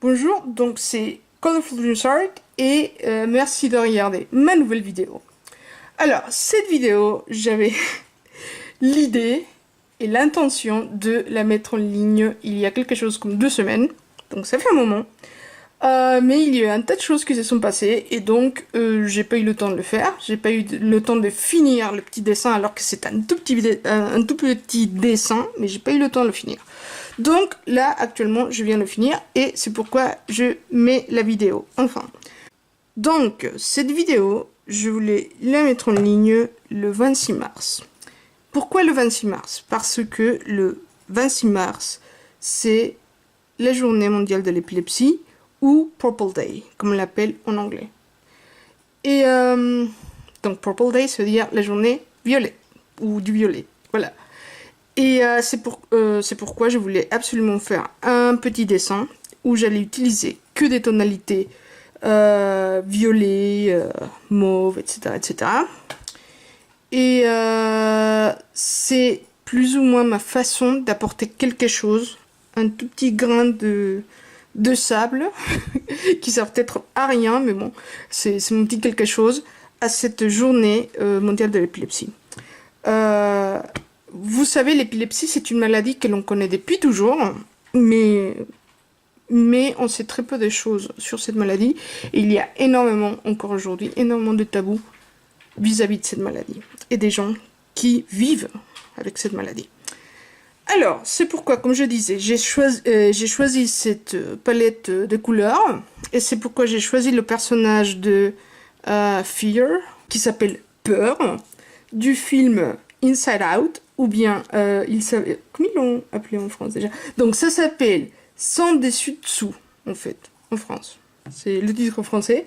Bonjour, donc c'est Colorful Dreams Art et merci de regarder ma nouvelle vidéo. Alors, cette vidéo, j'avais l'idée et l'intention de la mettre en ligne il y a quelque chose comme 2 semaines, donc ça fait un moment. Mais il y a eu un tas de choses qui se sont passées et donc j'ai pas eu le temps de le faire. J'ai pas eu le temps de finir le petit dessin alors que c'est un tout petit dessin, mais j'ai pas eu le temps de le finir. Donc là actuellement je viens de le finir et c'est pourquoi je mets la vidéo. Enfin, donc cette vidéo je voulais la mettre en ligne le 26 mars. Pourquoi le 26 mars? Parce que le 26 mars c'est la journée mondiale de l'épilepsie, ou Purple Day, comme on l'appelle en anglais. Et donc Purple Day, ça veut dire la journée violette, ou du violet, voilà. Et c'est pourquoi je voulais absolument faire un petit dessin où j'allais utiliser que des tonalités violet, mauve, etc. etc. Et c'est plus ou moins ma façon d'apporter quelque chose, un tout petit grain de sable, qui sert peut-être à rien, mais bon, c'est mon petit quelque chose, à cette journée mondiale de l'épilepsie. Vous savez, l'épilepsie, c'est une maladie que l'on connaît depuis toujours, mais on sait très peu de choses sur cette maladie, et il y a énormément, encore aujourd'hui, énormément de tabous vis-à-vis de cette maladie, et des gens qui vivent avec cette maladie. Alors, c'est pourquoi, comme je disais, j'ai choisi cette palette de couleurs, et c'est pourquoi j'ai choisi le personnage de Fear, qui s'appelle Peur, du film Inside Out, ou bien, comment ils l'ont appelé en France déjà? Donc ça s'appelle Sans dessus-dessous, en fait, en France. C'est le titre français,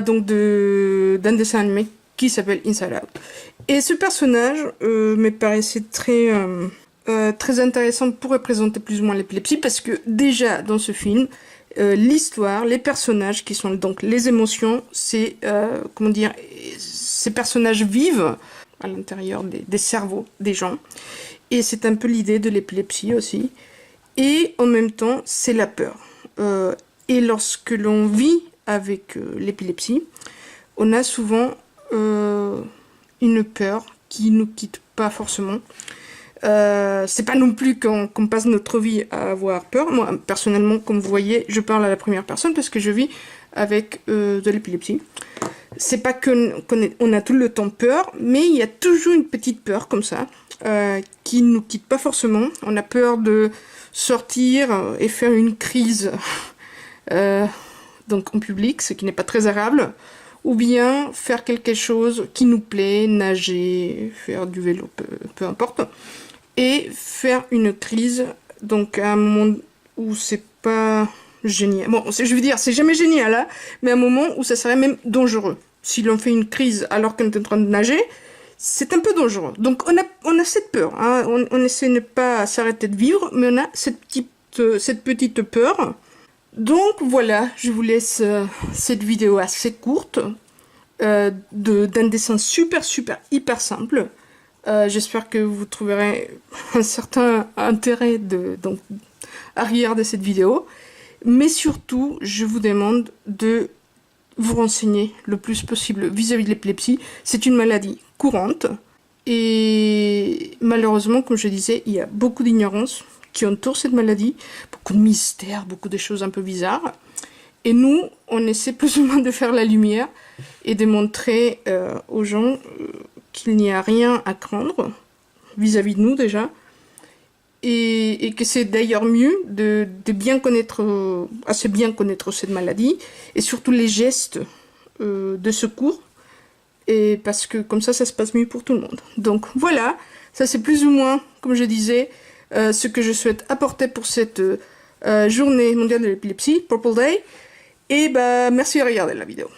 donc d'un dessin animé qui s'appelle Inside Out. Et ce personnage me paraissait très intéressant pour représenter plus ou moins l'épilepsie, parce que déjà dans ce film, l'histoire, les personnages qui sont donc les émotions, c'est comment dire, ces personnages vivent à l'intérieur des cerveaux des gens, et c'est un peu l'idée de l'épilepsie aussi, et en même temps c'est la peur. Et lorsque l'on vit avec l'épilepsie, on a souvent une peur qui nous quitte pas forcément. C'est pas non plus qu'on passe notre vie à avoir peur. Moi, personnellement, comme vous voyez, je parle à la première personne parce que je vis avec de l'épilepsie. C'est pas qu'on a tout le temps peur, mais il y a toujours une petite peur comme ça, qui nous quitte pas forcément. On a peur de sortir et faire une crise donc en public, ce qui n'est pas très agréable, ou bien faire quelque chose qui nous plaît, nager, faire du vélo, peu importe, et faire une crise, donc à un moment où c'est pas génial. Bon, je veux dire, c'est jamais génial, hein, mais à un moment où ça serait même dangereux. Si l'on fait une crise alors qu'on est en train de nager, c'est un peu dangereux. Donc on a cette peur, hein. On essaie de ne pas s'arrêter de vivre, mais on a cette petite peur. Donc voilà, je vous laisse cette vidéo assez courte, d'un dessin super hyper simple. J'espère que vous trouverez un certain intérêt à regarder cette vidéo. Mais surtout, je vous demande de vous renseigner le plus possible vis-à-vis de l'épilepsie. C'est une maladie courante. Et malheureusement, comme je disais, il y a beaucoup d'ignorance qui entoure cette maladie. Beaucoup de mystères, beaucoup de choses un peu bizarres. Et nous, on essaie plus ou moins de faire la lumière et de montrer aux gens qu'il n'y a rien à craindre vis-à-vis de nous déjà, et que c'est d'ailleurs mieux de bien connaître, assez bien connaître cette maladie, et surtout les gestes de secours, et parce que comme ça se passe mieux pour tout le monde. Donc voilà, ça c'est plus ou moins, comme je disais, ce que je souhaite apporter pour cette journée mondiale de l'épilepsie, Purple Day, et bah merci de regarder la vidéo.